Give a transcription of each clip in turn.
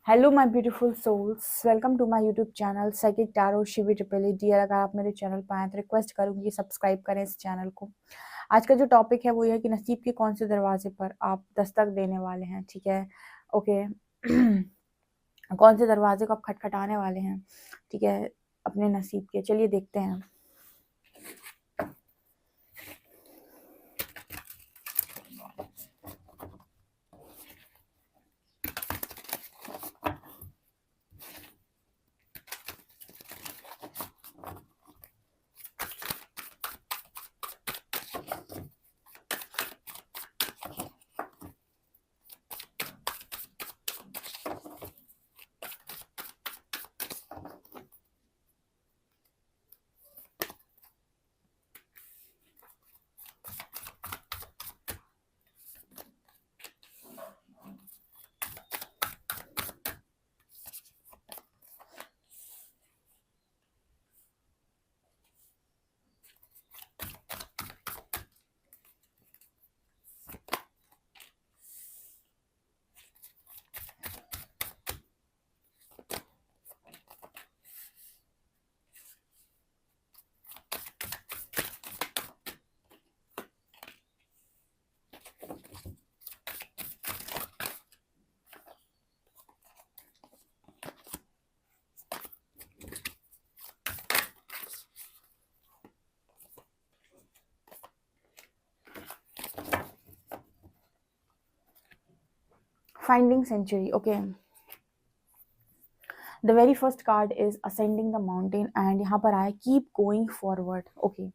Hello my beautiful souls, welcome to my YouTube channel psychic tarot Shivi triple. Dear, अगर आप मेरे channel पर आए तो रिक्वेस्ट करूंगी सब्सक्राइब करें इस चैनल को। आज का जो टॉपिक है वो ये है कि नसीब के कौन से दरवाजे पर आप दस्तक देने वाले हैं। ठीक है, ओके। कौन से दरवाजे को आप खटखटाने वाले हैं, ठीक है, अपने नसीब के। चलिए देखते हैं। Finding sanctuary, okay. The very first card is ascending the mountain and यहाँ पर आया कीप गोइंग फॉरवर्ड, ओके।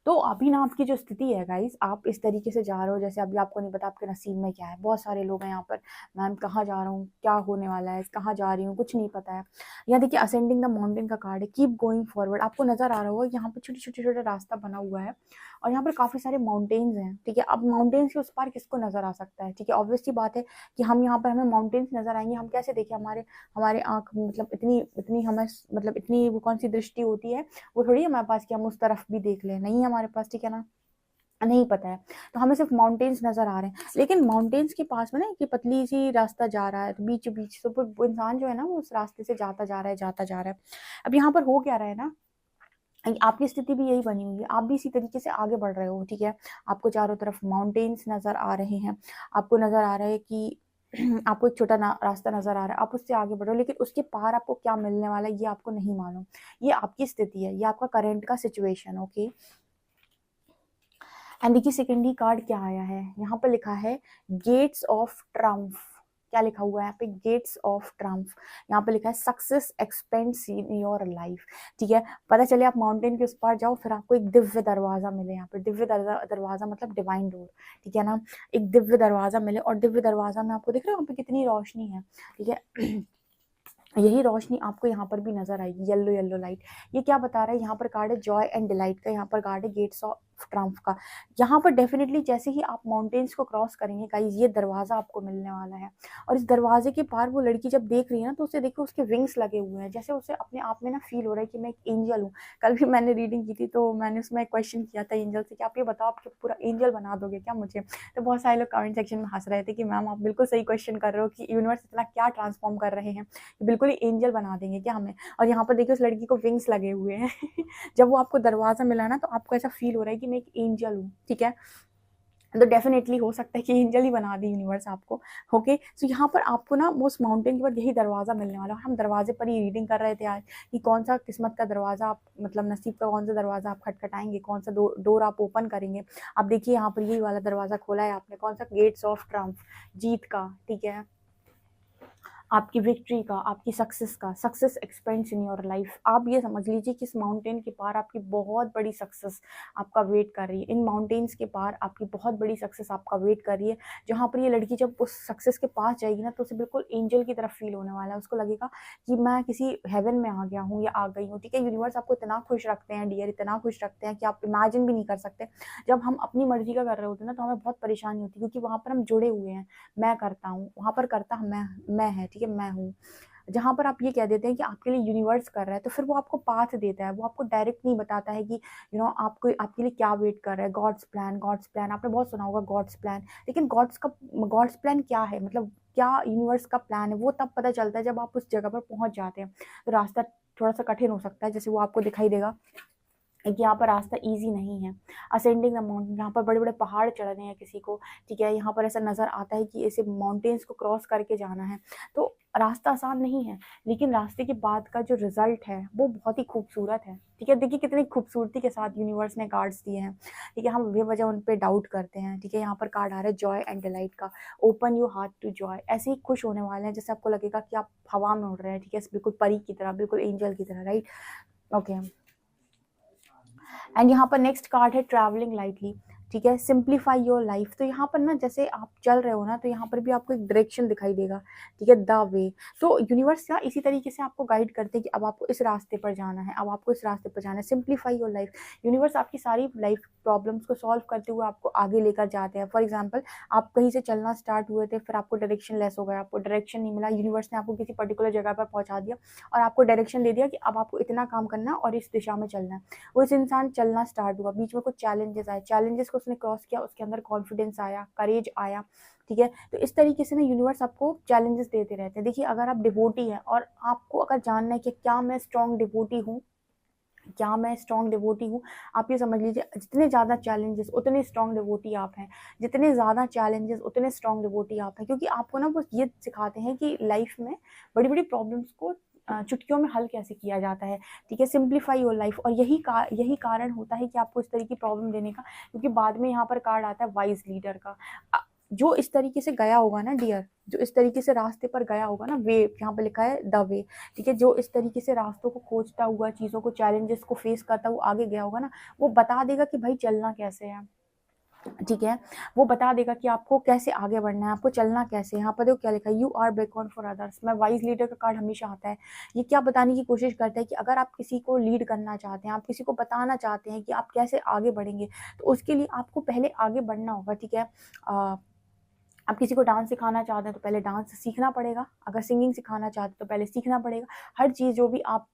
तो अभी ना आपकी जो स्थिति है गाइस, आप इस तरीके से जा रहे हो जैसे अभी आपको नहीं पता आपके नसीब में क्या है। बहुत सारे लोग हैं यहाँ पर, मैम कहाँ जा रहा हूँ, क्या होने वाला है, कहाँ जा रही हूँ, कुछ नहीं पता है। यहाँ देखिए असेंडिंग द माउंटेन का कार्ड है, कीप गोइंग फॉरवर्ड। आपको नजर आ रहा होगा यहाँ पर छोटे छोटे छोटे रास्ता बना हुआ है और यहाँ पर काफी सारे माउंटेन्स हैं। ठीक है, अब माउंटेन्स के उस पार किसको नजर आ सकता है? ठीक है, ऑब्वियस सी बात है कि हम यहाँ पर, हमें माउंटेन्स नजर आएंगे। हम कैसे देखें? हमारे हमारे आंख मतलब इतनी इतनी हमें मतलब इतनी वो कौन सी दृष्टि होती है, वो थोड़ी है हमारे पास कि हम उस तरफ भी देख लें, नहीं है हमारे पास। ठीक है ना, नहीं पता है। तो हमें सिर्फ माउंटेन्स नजर आ रहे हैं, लेकिन माउंटेन्स के पास में ना कि पतली सी रास्ता जा रहा है, तो बीच बीच तो वो इंसान जो है ना वो उस रास्ते से जाता जा रहा है, जाता जा रहा है। अब यहाँ पर हो क्या रहा है ना, आपकी स्थिति भी यही बनी हुई है, आप भी इसी तरीके से आगे बढ़ रहे हो। ठीक है, आपको चारों तरफ माउंटेन्स नजर आ रहे हैं, आपको नजर आ रहा है कि आपको एक छोटा रास्ता नजर आ रहा है, आप उससे आगे बढ़ो, लेकिन उसके पार आपको क्या मिलने वाला है ये आपको नहीं मालूम। ये आपकी स्थिति है, ये आपका करंट का सिचुएशन, ओके। एंड देखिए सेकेंडरी कार्ड क्या आया है, यहाँ पर लिखा है गेट्स ऑफ ट्रम्फ। क्या लिखा हुआ है यहाँ पे? Gates of triumph. यहाँ पे लिखा है success expands in your life. ठीक है, पता चले आप माउंटेन के उस पार जाओ, फिर आपको एक दिव्य दरवाजा मिले। यहाँ पे दिव्य दरवाजा मतलब डिवाइन डोर। ठीक है ना, एक दिव्य दरवाजा मिले, और दिव्य दरवाजा में आपको दिख रहा है यहाँ पे कितनी रोशनी है। ठीक है, यही रोशनी आपको यहाँ पर भी नजर आएगी, येलो येलो लाइट। ये क्या बता रहा है? यहाँ पर कार्ड है जॉय एंड डिलाइट का, यहाँ पर कार्ड है गेट्स ऑफ ट्रम्फ का। यहाँ पर डेफिनेटली जैसे ही आप माउंटेन्स को क्रॉस करेंगे गाइस, ये दरवाजा आपको मिलने वाला है। और इस दरवाजे के पार वो लड़की जब देख रही है ना, तो उसे देखो उसके विंग्स लगे हुए हैं, जैसे उसे अपने आप में ना फील हो रहा है कि मैं एक एंजल हूँ। कल भी मैंने रीडिंग की थी, तो मैंने उसमें एक क्वेश्चन किया था एंजल से कि आप ये बताओ, आप पूरा एंजल बना दोगे क्या मुझे? तो बहुत सारे लोग कमेंट सेक्शन में हंस रहे थे कि मैम आप बिल्कुल सही क्वेश्चन कर रहे हो कि यूनिवर्स इतना क्या ट्रांसफॉर्म कर रहे हैं, बिल्कुल ही एंजल बना देंगे क्या हमें? और यहाँ पर देखिए उस लड़की को विंग्स लगे हुए हैं। जब वो आपको दरवाजा मिला ना, तो आपको ऐसा फील हो रहा है कि मैं एक एंजल हूँ। ठीक है, तो डेफिनेटली हो सकता है कि एंजल ही बना दी यूनिवर्स आपको। ओके, सो यहाँ पर आपको ना उस माउंटेन के बाद यही दरवाजा मिलने वाला है। हम दरवाजे पर ही रीडिंग कर रहे थे आज कि कौन सा किस्मत का दरवाजा आप, मतलब नसीब का कौन सा दरवाजा आप खटखटाएंगे, कौन सा डोर आप ओपन करेंगे। आप देखिए यहाँ पर यही वाला दरवाजा खोला है आपने, कौन सा? गेट्स ऑफ ट्रम्फ, जीत का। ठीक है, आपकी विक्ट्री का, आपकी सक्सेस का। Success expands in your life. आप ये समझ लीजिए कि इस माउंटेन के पार आपकी बहुत बड़ी सक्सेस आपका वेट कर रही है। इन माउंटेन्स के पार आपकी बहुत बड़ी सक्सेस आपका वेट कर रही है। जहाँ पर ये लड़की जब उस सक्सेस के पास जाएगी ना, तो उसे बिल्कुल एंजल की तरफ फील होने वाला है। उसको लगेगा कि मैं किसी हेवन में आ गया हूँ या आ गई हूँ। ठीक है, यूनिवर्स आपको इतना खुश रखते हैं डियर, इतना खुश रखते हैं कि आप इमेजिन भी नहीं कर सकते। जब हम अपनी मर्जी का कर रहे होते हैं ना, तो हमें बहुत परेशानी होती है, क्योंकि वहाँ पर हम जुड़े हुए हैं। मैं करता हूँ, वहाँ पर करता मैं है। ठीक है, मैं हूँ। जहाँ पर आप ये कह देते हैं कि आपके लिए यूनिवर्स कर रहा है, तो फिर वो आपको पाथ देता है, वो आपको डायरेक्ट नहीं बताता है कि आपको आपके लिए क्या वेट कर रहा है। गॉड्स प्लान, गॉड्स प्लान, आपने बहुत सुना होगा गॉड्स प्लान। लेकिन गॉड्स प्लान क्या है, मतलब क्या यूनिवर्स का प्लान है वो तब पता चलता है जब आप उस जगह पर पहुंच जाते हैं। तो रास्ता थोड़ा सा कठिन हो सकता है, जैसे वो आपको दिखाई देगा कि यहाँ पर रास्ता इजी नहीं है। असेंडिंग द माउंटेन, यहाँ पर बड़े बड़े पहाड़ चढ़ने हैं किसी को, ठीक है, यहाँ पर ऐसा नज़र आता है कि ऐसे माउंटेन्स को क्रॉस करके जाना है। तो रास्ता आसान नहीं है, लेकिन रास्ते के बाद का जो रिजल्ट है वो बहुत ही खूबसूरत है, ठीक है। देखिए कितनी खूबसूरती के साथ यूनिवर्स ने कार्ड्स दिए हैं, ठीक है। हम बेवजह उन पर डाउट करते हैं, ठीक है। यहाँ पर कार्ड आ रहा है जॉय एंड डिलाइट का, open your heart to joy. ऐसे ही खुश होने वाले हैं जैसे आपको लगेगा कि आप हवा में उड़ रहे हैं, ठीक है, बिल्कुल परी की तरह, बिल्कुल एंजल की तरह, राइट, ओके। एंड यहाँ पर नेक्स्ट कार्ड है ट्रैवलिंग लाइटली, ठीक है, सिंप्लीफाई योर लाइफ। तो यहाँ पर ना जैसे आप चल रहे हो ना, तो यहाँ पर भी आपको एक डायरेक्शन दिखाई देगा, ठीक है, द वे। तो यूनिवर्स का इसी तरीके से आपको गाइड करते हैं कि अब आपको इस रास्ते पर जाना है, अब आपको इस रास्ते पर जाना है। सिंप्लीफाई योर लाइफ, यूनिवर्स आपकी सारी लाइफ प्रॉब्लम्स को सॉल्व करते हुए आपको आगे लेकर जाते हैं। फॉर एग्जाम्पल, आप कहीं से चलना स्टार्ट हुए थे, फिर आपको डायरेक्शन लेस हो गया, आपको डायरेक्शन नहीं मिला, यूनिवर्स ने आपको किसी पर्टिकुलर जगह पर पहुंचा दिया और आपको डायरेक्शन दे दिया कि अब आपको इतना काम करना है और इस दिशा में चलना है। वो इस इंसान चलना स्टार्ट हुआ, बीच में कुछ चैलेंजेस आए, चैलेंजेस को उसने क्रॉस किया, उसके अंदर कॉन्फिडेंस आया, करेज आया, ठीक है। तो इस तरीके से ना यूनिवर्स आपको चैलेंजेस देते रहते हैं। देखिए अगर आप डिवोटी हैं और आपको अगर जानना है कि क्या मैं स्ट्रॉन्ग डिवोटी हूँ, क्या मैं स्ट्रॉन्ग डिवोटी हूँ, आप ये समझ लीजिए जितने ज़्यादा चैलेंजेस उतने स्ट्रॉन्ग डिवोटी आप हैं, जितने ज़्यादा चैलेंजेस उतने स्ट्रॉन्ग डिवोटी आप हैं। क्योंकि आपको ना वो ये सिखाते हैं कि लाइफ में बड़ी बड़ी प्रॉब्लम्स को चुटकियों में हल कैसे किया जाता है, ठीक है। सिंप्लीफाई योर लाइफ, और यही कारण होता है कि आपको इस तरह की प्रॉब्लम देने का, क्योंकि बाद में यहाँ पर कार्ड आता है वाइज लीडर का। जो इस तरीके से गया होगा ना डियर, जो इस तरीके से रास्ते पर गया होगा ना, वे यहाँ पे लिखा है द वे, ठीक है, जो इस तरीके से रास्तों को खोजता हुआ, चीज़ों को, चैलेंजेस को फेस करता हुआ आगे गया होगा ना, वो बता देगा कि भाई चलना कैसे है, ठीक है। वो बता देगा कि आपको कैसे आगे बढ़ना है, आपको चलना कैसे है। यहाँ पर देखो क्या लिखा है, you are beacon for others. मैं वाइज लीडर का कार्ड हमेशा आता है, ये क्या बताने की कोशिश करता है कि अगर आप किसी को लीड करना चाहते हैं, आप किसी को बताना चाहते हैं कि आप कैसे आगे बढ़ेंगे, तो उसके लिए आपको पहले आगे बढ़ना होगा, ठीक है। आप किसी को डांस सिखाना चाहते हैं तो पहले डांस सीखना पड़ेगा, अगर सिंगिंग सिखाना चाहते हैं तो पहले सीखना पड़ेगा। हर चीज़ जो भी आप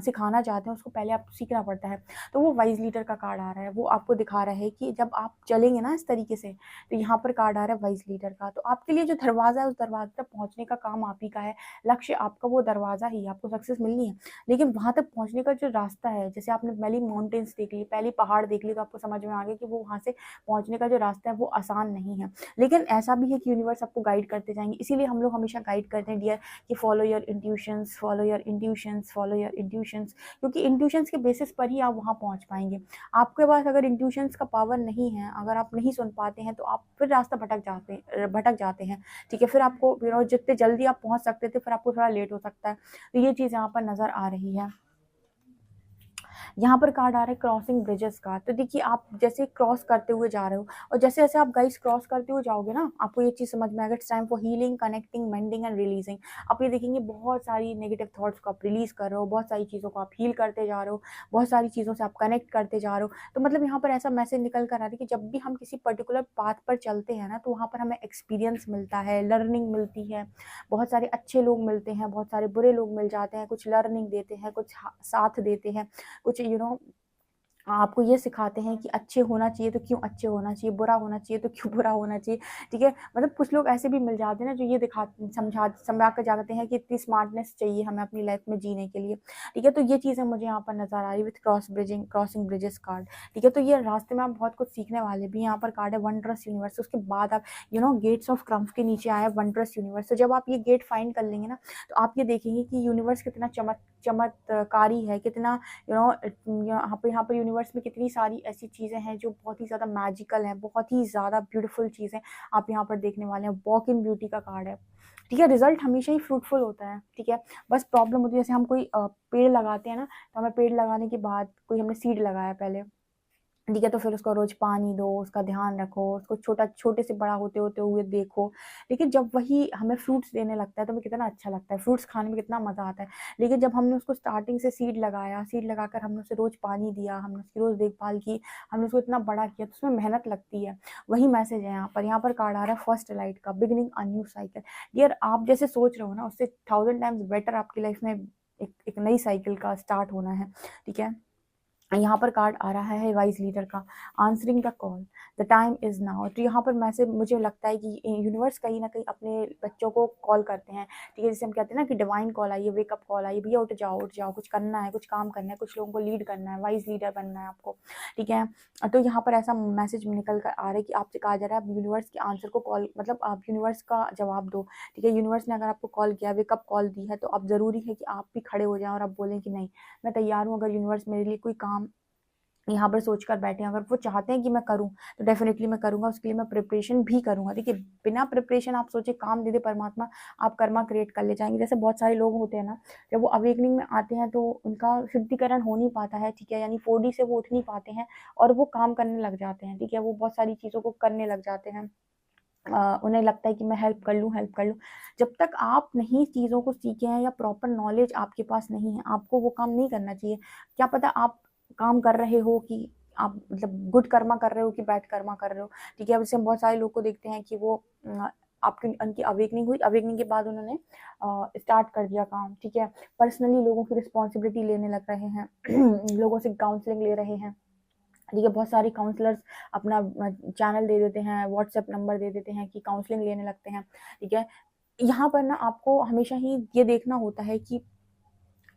सिखाना चाहते हैं उसको पहले आपको सीखना पड़ता है। तो वो वाइज लीडर का कार्ड आ रहा है, वो आपको दिखा रहा है कि जब आप चलेंगे ना इस तरीके से, तो यहाँ पर कार्ड आ रहा है वाइज लीडर का। तो आपके लिए जो दरवाज़ा है उस दरवाजे तक पहुँचने का काम आप ही का है, लक्ष्य आपका वो दरवाज़ा ही, आपको सक्सेस मिलनी है। लेकिन वहाँ तक पहुँचने का जो रास्ता है, जैसे आपने पहली माउंटेन्स देख ली, पहली पहाड़ देख ली, तो आपको समझ में आ गया कि वो वहाँ से पहुँचने का जो रास्ता है वो आसान नहीं है। लेकिन ऐसा भी है कि यूनिवर्स आपको गाइड करते जाएंगे, इसीलिए हम लोग हमेशा गाइड करते हैं डियर कि follow your intuitions, follow your intuitions, follow your intuitions, क्योंकि इंट्यूशंस के बेसिस पर ही आप वहाँ पहुँच पाएंगे। आपके पास अगर इंट्यूशंस का पावर नहीं है, अगर आप नहीं सुन पाते हैं, तो आप फिर रास्ता भटक जाते हैं, ठीक है। फिर आपको जितने जल्दी आप पहुँच सकते थे, फिर आपको थोड़ा लेट हो सकता है। तो ये चीज़ यहाँ पर नज़र आ रही है। यहाँ पर कार्ड आ रहा है क्रॉसिंग ब्रिजेस का। तो देखिए आप जैसे क्रॉस करते हुए जा रहे हो, और जैसे जैसे आप गाइस क्रॉस करते हुए जाओगे ना, आपको ये चीज़ समझ में आएगा, it's time for healing, connecting, mending and releasing. आप ये देखेंगे बहुत सारी नेगेटिव थॉट्स को आप रिलीज कर रहे हो, बहुत सारी चीज़ों को आप हील करते जा रहे हो, बहुत सारी चीज़ों से आप कनेक्ट करते जा रहे हो। तो मतलब यहाँ पर ऐसा मैसेज निकल कर आ रहा है कि जब भी हम किसी पर्टिकुलर पाथ पर चलते हैं ना, तो वहाँ पर हमें एक्सपीरियंस मिलता है, लर्निंग मिलती है, बहुत सारे अच्छे लोग मिलते हैं, बहुत सारे बुरे लोग मिल जाते हैं, कुछ लर्निंग देते हैं, कुछ साथ देते हैं, कुछ आपको ये सिखाते हैं कि अच्छे होना चाहिए तो क्यों अच्छे होना चाहिए, बुरा होना चाहिए तो क्यों बुरा होना चाहिए, ठीक है। मतलब कुछ लोग ऐसे भी मिल जाते हैं ना, जो ये समझा कर जाते हैं कि इतनी स्मार्टनेस चाहिए हमें अपनी लाइफ में जीने के लिए, ठीक है। तो ये चीज़ें मुझे यहाँ पर नज़र आ रही विथ क्रॉसिंग ब्रिजेस कार्ड, ठीक है। तो ये रास्ते में आप बहुत कुछ सीखने वाले भी। यहाँ पर कार्ड है वंडरस यूनिवर्स, उसके बाद आप गेट्स ऑफ ट्रम्फ के नीचे आया वंडरस यूनिवर्स। तो जब आप ये गेट फाइंड कर लेंगे ना, तो आप ये देखेंगे कि यूनिवर्स कितना चमत्कारी है, कितना यहाँ पर यूनिवर्स में कितनी सारी ऐसी चीज़ें हैं जो बहुत ही ज़्यादा मैजिकल हैं, बहुत ही ज़्यादा ब्यूटीफुल चीज़ें आप यहाँ पर देखने वाले हैं। वॉक इन ब्यूटी का कार्ड है, ठीक है। रिजल्ट हमेशा ही फ्रूटफुल होता है, ठीक है। बस प्रॉब्लम होती है, जैसे हम कोई पेड़ लगाते हैं ना, तो हमें पेड़ लगाने के बाद कोई हमने सीड लगाया पहले, ठीक है, तो फिर उसको रोज़ पानी दो, उसका ध्यान रखो, उसको छोटे से बड़ा होते होते हुए देखो। लेकिन जब वही हमें फ्रूट्स देने लगता है तो हमें कितना अच्छा लगता है, फ्रूट्स खाने में कितना मज़ा आता है। लेकिन जब हमने उसको स्टार्टिंग से सीड लगाया, सीड लगाकर हमने उसे रोज़ पानी दिया, हमने उसकी रोज़ देखभाल की, हमने उसको इतना बड़ा किया, तो उसमें मेहनत लगती है। वही मैसेज है यहाँ पर कार्ड आ रहा है फर्स्ट लाइट का, beginning a new cycle. Dear आप जैसे सोच रहे हो ना, उससे 1000 टाइम्स बेटर आपकी लाइफ में एक नई साइकिल का स्टार्ट होना है, ठीक है। यहाँ पर कार्ड आ रहा है वाइज लीडर का, answering the call. The time is now. तो यहाँ पर मैसेज मुझे लगता है कि यूनिवर्स कहीं ना कहीं अपने बच्चों को कॉल करते हैं, ठीक है, जैसे हम कहते हैं ना कि डिवाइन कॉल आई है, वेकअप कॉल आई है, भैया उठ जाओ उठ जाओ, कुछ करना है, कुछ काम करना है, कुछ लोगों को लीड करना है, वाइज लीडर बनना है आपको, ठीक है। तो यहाँ पर ऐसा मैसेज निकल कर आ रहा है कि आपसे कहा जा रहा है आप यूनिवर्स के आंसर को कॉल, मतलब आप यूनिवर्स का जवाब दो, ठीक है। यूनिवर्स ने अगर आपको कॉल किया, वेकअप कॉल दी है, तो अब ज़रूरी है कि आप भी खड़े हो जाएं और आप बोलें कि नहीं, मैं तैयार हूँ। अगर यूनिवर्स मेरे लिए कोई काम यहाँ पर सोच कर बैठे हैं, अगर वो चाहते हैं कि मैं करूँ, तो डेफिनेटली मैं करूँगा, उसके लिए मैं प्रिपरेशन भी करूँगा। देखिए, बिना प्रिपरेशन आप सोचे काम दे दे परमात्मा, आप कर्मा क्रिएट कर ले जाएंगे। जैसे बहुत सारे लोग होते हैं ना, जब वो अवेकनिंग में आते हैं तो उनका शुद्धिकरण हो नहीं पाता है, ठीक है, यानी 4D से वो उठ नहीं पाते हैं और वो काम करने लग जाते हैं, ठीक है, वो बहुत सारी चीज़ों को करने लग जाते हैं। उन्हें लगता है कि मैं हेल्प कर लूँ, हेल्प कर लूँ। जब तक आप नहीं चीज़ों को सीखे हैं या प्रॉपर नॉलेज आपके पास नहीं है, आपको वो काम नहीं करना चाहिए। क्या पता आप काम कर रहे हो कि आप मतलब गुड कर्मा कर रहे हो कि बैड कर्मा कर रहे हो, ठीक है। वैसे हम बहुत सारे लोग को देखते हैं कि वो आपकी उनकी अवेकनिंग हुई, अवेकनिंग के बाद उन्होंने स्टार्ट कर दिया काम, ठीक है। पर्सनली लोगों की रिस्पॉन्सिबिलिटी लेने लग रहे हैं लोगों से काउंसलिंग ले रहे हैं, ठीक है। बहुत सारी काउंसलर्स अपना चैनल दे देते हैं, व्हाट्सएप नंबर दे देते हैं कि काउंसलिंग लेने लगते हैं, ठीक है। यहाँ पर ना आपको हमेशा ही ये देखना होता है कि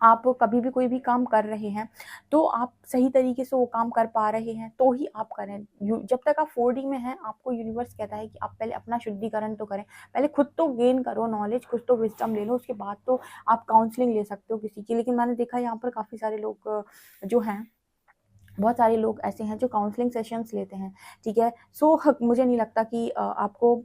आप कभी भी कोई भी काम कर रहे हैं तो आप सही तरीके से वो काम कर पा रहे हैं तो ही आप करें। जब तक आप 4D में हैं, आपको यूनिवर्स कहता है कि आप पहले अपना शुद्धिकरण तो करें, पहले खुद तो गेन करो नॉलेज, कुछ तो विजडम ले लो, उसके बाद तो आप काउंसलिंग ले सकते हो किसी की। लेकिन मैंने देखा यहाँ पर काफ़ी सारे लोग जो हैं, बहुत सारे लोग ऐसे हैं जो काउंसलिंग सेशंस लेते हैं, ठीक है। सो मुझे नहीं लगता कि आपको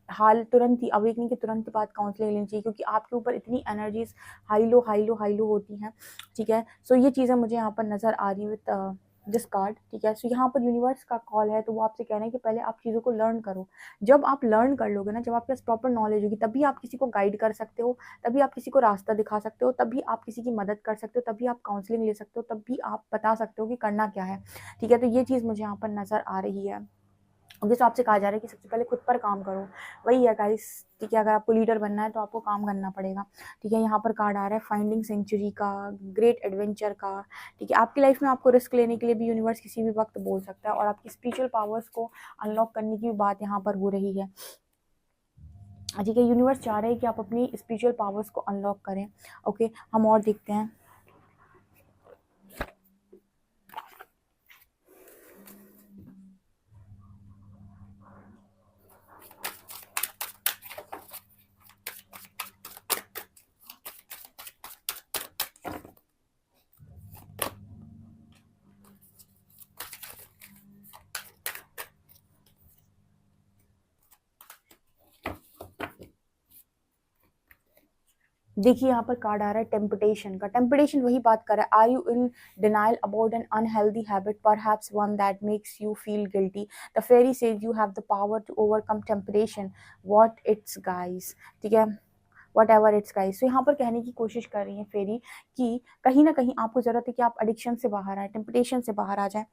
हाल तुरंत ही अवेकनिंग के तुरंत बाद काउंसलिंग लेनी चाहिए, क्योंकि आपके ऊपर इतनी energies high low high low high low होती हैं, ठीक है। सो ये चीज़ें मुझे यहाँ पर नज़र आ रही विद दिस कार्ड, ठीक है। सो यहाँ पर यूनिवर्स का कॉल है, तो वो आपसे कह रहे हैं कि पहले आप चीज़ों को लर्न करो। जब आप लर्न कर लोगे ना, जब आपके पास प्रॉपर नॉलेज होगी, तभी आप किसी को गाइड कर सकते हो, तभी आप किसी को रास्ता दिखा सकते हो, तभी आप किसी की मदद कर सकते हो, तभी आप काउंसलिंग ले सकते हो, तभी आप बता सकते हो कि करना क्या है, ठीक है। तो ये चीज़ मुझे यहाँ पर नज़र आ रही है। ओके, सो आपसे कहा जा रहा है कि सबसे पहले खुद पर काम करो, वही है गाइस, ठीक है। अगर आपको लीडर बनना है तो आपको काम करना पड़ेगा, ठीक है। यहाँ पर कार्ड आ रहा है फाइंडिंग सेंचुरी का, ग्रेट एडवेंचर का, ठीक है। आपकी लाइफ में आपको रिस्क लेने के लिए भी यूनिवर्स किसी भी वक्त बोल सकता है, और आपकी स्पिरिचुअल पावर्स को अनलॉक करने की भी बात यहाँ पर हो रही है, ठीक है। यूनिवर्स चाह रहे हैं कि आप अपनी स्पिरिचुअल पावर्स को अनलॉक करें। ओके, हम और देखते हैं। देखिए, यहाँ पर कार्ड आ रहा है टेम्पटेशन का। टेम्पटेशन वही बात कर रहा है, are you in denial about an unhealthy habit, perhaps one that makes you feel guilty, the fairy says you have the power to overcome temptation, what it's guys, ठीक है, वट एवर इट्स गाइस। तो यहाँ पर कहने की कोशिश कर रही है फेरी कि कहीं ना कहीं आपको जरूरत है कि आप एडिक्शन से बाहर आए, टेम्पटेशन से बाहर आ जाए।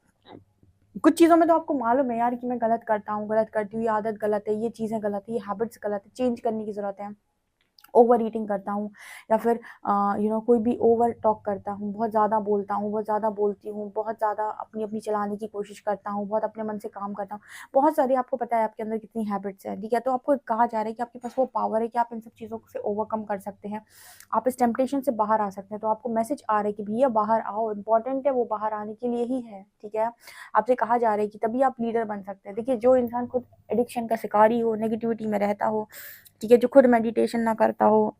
कुछ चीज़ों में तो आपको मालूम है यार कि मैं गलत करता हूँ, गलत करती हूँ, ये आदत गलत है, ये चीज़ें गलत है, ये हैबिट्स गलत है, चेंज करने की ज़रूरत है। ओवर ईटिंग करता हूँ, या फिर कोई भी ओवर टॉक करता हूँ, बहुत ज़्यादा बोलता हूँ, बहुत ज़्यादा बोलती हूँ, बहुत ज़्यादा अपनी अपनी चलाने की कोशिश करता हूँ, बहुत अपने मन से काम करता हूँ, बहुत सारी, आपको पता है आपके अंदर कितनी हैबिट्स हैं, ठीक है। तो आपको कहा जा रहा है कि आपके पास वो पावर है कि आप इन सब चीज़ों से ओवरकम कर सकते हैं, आप इस टेम्पटेशन से बाहर आ सकते हैं। तो आपको मैसेज आ रहा है कि भैया बाहर आओ, इंपॉर्टेंट है, वो बाहर आने के लिए ही है, ठीक है। आपसे कहा जा रहा है कि तभी आप लीडर बन सकते हैं। देखिए, जो इंसान खुद एडिक्शन का शिकारी हो, नेगेटिविटी में रहता हो, ठीक है, जो खुद मेडिटेशन ना करता हो,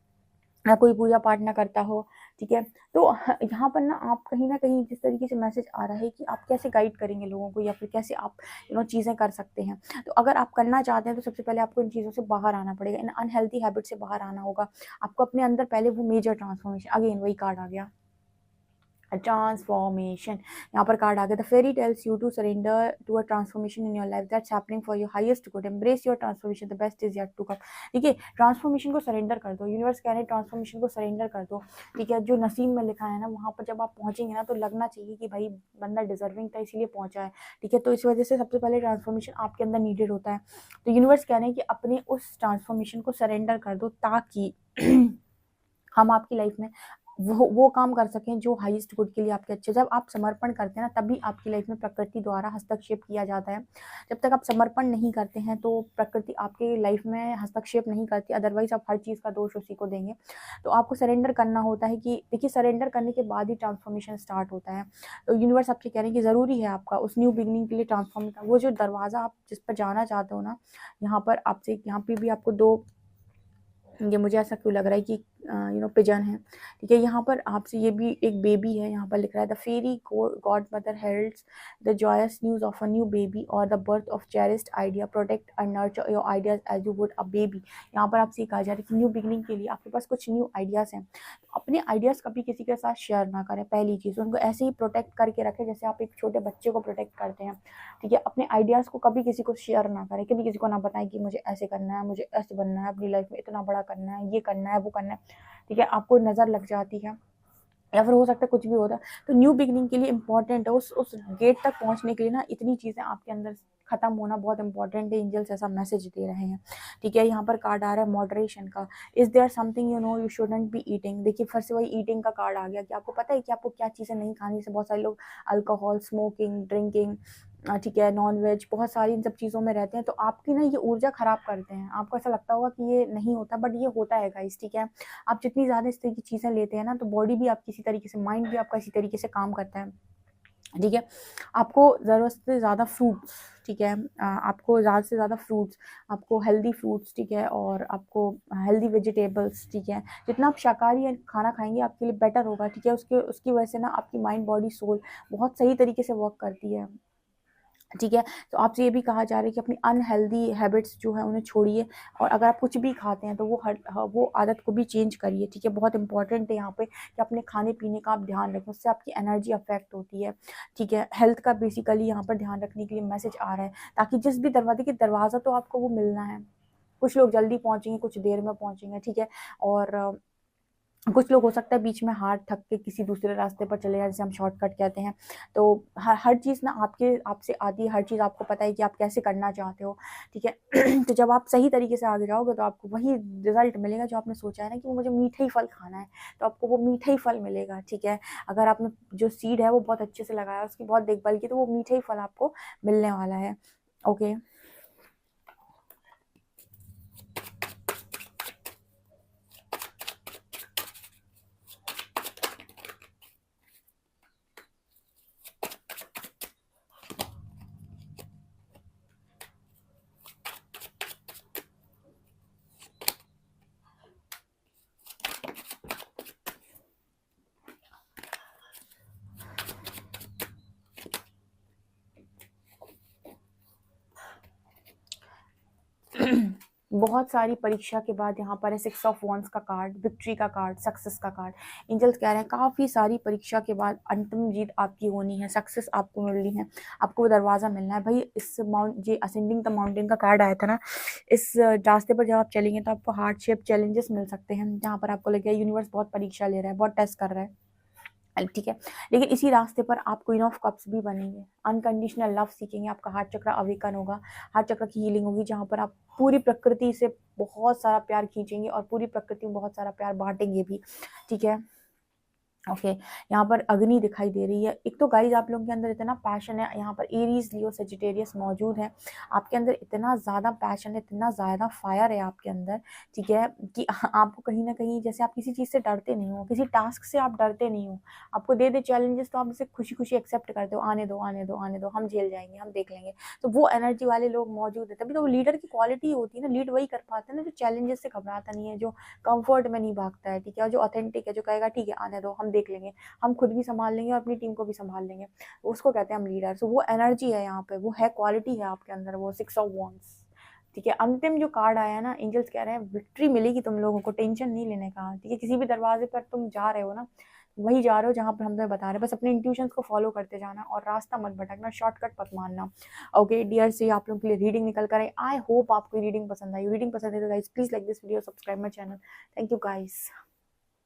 ना कोई पूजा पाठ ना करता हो, ठीक है। तो यहाँ पर ना आप कहीं ना कहीं जिस तरीके से मैसेज आ रहा है कि आप कैसे गाइड करेंगे लोगों को, या फिर कैसे आप चीज़ें कर सकते हैं। तो अगर आप करना चाहते हैं तो सबसे पहले आपको इन चीज़ों से बाहर आना पड़ेगा, इन अनहेल्दी हैबिट से बाहर आना होगा। आपको अपने अंदर पहले वो मेजर ट्रांसफॉर्मेशन, अगेन वही कार्ड आ गया, ट्रांसफॉर्मेशन। यहाँ पर कार्ड आ गया, the fairy tells you to surrender to a transformation in your life that's happening for your highest good, embrace your transformation, the best is yet to come. देखिए, transformation को surrender कर दो, universe कह रहे हैं transformation को surrender कर दो, ठीक है। जो नसीब में लिखा है ना, वहाँ पर जब आप पहुँचेंगे ना, तो लगना चाहिए कि भाई बंदा डिजर्विंग था इसीलिए पहुँचा है, ठीक है। तो इस वजह से सबसे पहले ट्रांसफॉर्मेशन आपके अंदर नीडेड होता है। तो यूनिवर्स कह रहे हैं कि अपने उस ट्रांसफॉर्मेशन को सरेंडर कर दो, ताकि हम आपकी लाइफ में वो काम कर सकें जो हाईएस्ट गुड के लिए आपके अच्छे। जब आप समर्पण करते हैं ना, तभी आपकी लाइफ में प्रकृति द्वारा हस्तक्षेप किया जाता है। जब तक आप समर्पण नहीं करते हैं तो प्रकृति आपके लाइफ में हस्तक्षेप नहीं करती, अदरवाइज आप हर चीज़ का दोष उसी को देंगे। तो आपको सरेंडर करना होता है कि देखिए, सरेंडर करने के बाद ही ट्रांसफॉर्मेशन स्टार्ट होता है। तो यूनिवर्स आपसे कह रहे हैं कि ज़रूरी है आपका उस न्यू बिगनिंग के लिए ट्रांसफॉर्म, वो जो दरवाज़ा आप जिस पर जाना चाहते हो ना, यहाँ पर आपसे, यहाँ पे भी आपको दो, ये मुझे ऐसा क्यों लग रहा है कि पिजन है, ठीक है। यहाँ पर आपसे ये भी एक बेबी है, यहाँ पर लिख रहा है the fairy godmother heralds the joyous news of a new baby और the birth of cherished idea, protect and nurture your ideas as you would a baby. यहाँ पर आपसे कहा जा रहा है कि न्यू बिगनिंग के लिए आपके पास कुछ न्यू आइडियाज़ हैं, अपने आइडियाज़ कभी किसी के साथ शेयर ना करें। पहली चीज़, उनको ऐसे ही प्रोटेक्ट करके रखें जैसे आप एक छोटे बच्चे को प्रोटेक्ट करते हैं, ठीक है। अपने आइडियाज़ को कभी किसी को शेयर ना करें, कभी किसी को ना बताएं कि मुझे ऐसे करना है, मुझे ऐसे बनना है, अपनी लाइफ में इतना बड़ा करना है, ये करना है, वो करना है, ठीक है। आपको नज़र लग जाती है या फिर हो सकता है कुछ भी होता है। तो न्यू बिगनिंग के लिए इंपॉर्टेंट है, उस गेट तक पहुंचने के लिए ना इतनी चीज़ें आपके अंदर खत्म होना बहुत इंपॉर्टेंट है। एंजल्स ऐसा मैसेज दे रहे हैं, ठीक है। यहाँ पर कार्ड आ रहा है मॉडरेशन का। Is there something you know you shouldn't be eating. देखिए फिर से वही ईटिंग का कार्ड आ गया कि आपको पता है कि आपको क्या चीज़ें नहीं खानी। से बहुत सारे लोग अल्कोहल, स्मोकिंग, ड्रिंकिंग, ठीक है, नॉन वेज, बहुत सारी इन सब चीज़ों में रहते हैं, तो आपकी ना ये ऊर्जा ख़राब करते हैं। आपको ऐसा लगता होगा कि ये नहीं होता, बट ये होता है गाइस, ठीक है। आप जितनी ज़्यादा इस तरह की चीज़ें लेते हैं ना, तो बॉडी भी आपकी इसी तरीके से, माइंड भी आपका इसी तरीके से काम करता है, ठीक है। आपको ज़रूरत से ज़्यादा फ्रूट्स, ठीक है, आपको ज़्यादा से ज़्यादा फ्रूट्स, आपको हेल्दी फ्रूट्स, ठीक है, और आपको हेल्दी वेजिटेबल्स, ठीक है। जितना आप शाकाहारी खाना खाएंगे आपके लिए बेटर होगा, ठीक है। उसकी वजह से ना आपकी माइंड, बॉडी, सोल बहुत सही तरीके से वर्क करती है, ठीक है। तो आपसे ये भी कहा जा रहा है कि अपनी अनहेल्दी हैबिट्स जो है उन्हें छोड़िए, और अगर आप कुछ भी खाते हैं तो वो आदत को भी चेंज करिए, ठीक है। बहुत इंपॉर्टेंट है यहाँ पे कि अपने खाने पीने का आप ध्यान रखें, उससे आपकी एनर्जी अफेक्ट होती है, ठीक है। हेल्थ का बेसिकली यहाँ पर ध्यान रखने के लिए मैसेज आ रहा है, ताकि जिस भी दरवाज़ा तो आपको वो मिलना है। कुछ लोग जल्दी पहुँचेंगे, कुछ देर में पहुँचेंगे, ठीक है। और कुछ लोग हो सकता है बीच में हार थक के किसी दूसरे रास्ते पर चले जाए, जैसे हम शॉर्टकट कहते हैं। तो हर चीज़ ना आपसे आती है, हर चीज़ आपको पता है कि आप कैसे करना चाहते हो, ठीक है। तो जब आप सही तरीके से आगे जाओगे तो आपको वही रिजल्ट मिलेगा जो आपने सोचा है ना, कि वो मुझे मीठा ही फल खाना है, तो आपको वो मीठा ही फल मिलेगा, ठीक है। अगर आपने जो सीड है वो बहुत अच्छे से लगाया, उसकी बहुत देखभाल की, तो वो मीठा ही फल आपको मिलने वाला है, ओके। बहुत सारी परीक्षा के बाद यहाँ पर है 6 ऑफ वॉन्ड्स का कार्ड, विक्ट्री का कार्ड, सक्सेस का कार्ड। एंजल्स कह रहे हैं काफ़ी सारी परीक्षा के बाद अंतिम जीत आपकी होनी है, सक्सेस आपको मिलनी है, आपको वो दरवाज़ा मिलना है भाई। इस ये असेंडिंग द माउंटेन का कार्ड आया था ना, इस रास्ते पर जब आप चलेंगे तो आपको हार्डशिप, चैलेंजेस मिल सकते हैं, जहाँ पर आपको लगेगा यूनिवर्स बहुत परीक्षा ले रहा है, बहुत टेस्ट कर रहा है, ठीक है। लेकिन इसी रास्ते पर आप क्वीन ऑफ कप्स भी बनेंगे, अनकंडीशनल लव सीखेंगे, आपका हार्ट चक्र अवेकन होगा, हार्ट चक्र की हीलिंग होगी, जहाँ पर आप पूरी प्रकृति से बहुत सारा प्यार खींचेंगे और पूरी प्रकृति में बहुत सारा प्यार बांटेंगे भी, ठीक है, ओके। यहाँ पर अग्नि दिखाई दे रही है। एक तो गाइस आप लोगों के अंदर इतना पैशन है, यहाँ पर एरीज, लियो, सजिटेरियस मौजूद है, आपके अंदर इतना ज़्यादा पैशन है, इतना ज़्यादा फायर है आपके अंदर, ठीक है, कि आपको कहीं ना कहीं, जैसे आप किसी चीज़ से डरते नहीं हो, किसी टास्क से आप डरते नहीं हो, आपको दे दे चैलेंजेस तो आप उसे खुशी खुशी एक्सेप्ट करते हो, आने दो आने दो आने दो, हम झेल जाएंगे, हम देख लेंगे। तो वो एनर्जी वाले लोग मौजूद है, तभी तो वो लीडर की क्वालिटी होती है ना। लीड वही कर पाता है ना जो चैलेंजेस से घबराता नहीं है, जो कंफर्ट में नहीं भागता है, ठीक है, और जो ऑथेंटिक है, जो कहेगा ठीक है आने दो, हम देख लेंगे, हम खुद भी संभाल लेंगे और अपनी टीम को भी संभाल लेंगे, उसको कहते हैं हम लीडर। सो वो एनर्जी है यहाँ पे, वो है, क्वालिटी है आपके अंदर, वो 6 ऑफ वॉन्ड्स, ठीक है। अंतिम जो कार्ड आया है ना, एंजल्स कह रहे हैं विक्ट्री मिलेगी तुम लोगों को, टेंशन नहीं लेने का, ठीक है। किसी भी दरवाजे पर तुम जा रहे हो ना, वही जा रहे हो जहाँ पर हम तुम्हें बता रहे हैं, बस अपने इंट्यूशंस को फॉलो करते जाना और रास्ता मत भटकना, शॉर्टकट मत मानना, ओके डियर। से आप लोगों के लिए रीडिंग निकल कर आई। आई होप आपको रीडिंग पसंद आई। रीडिंग पसंद है तो guys please like this video, subscribe my channel. Thank you guys.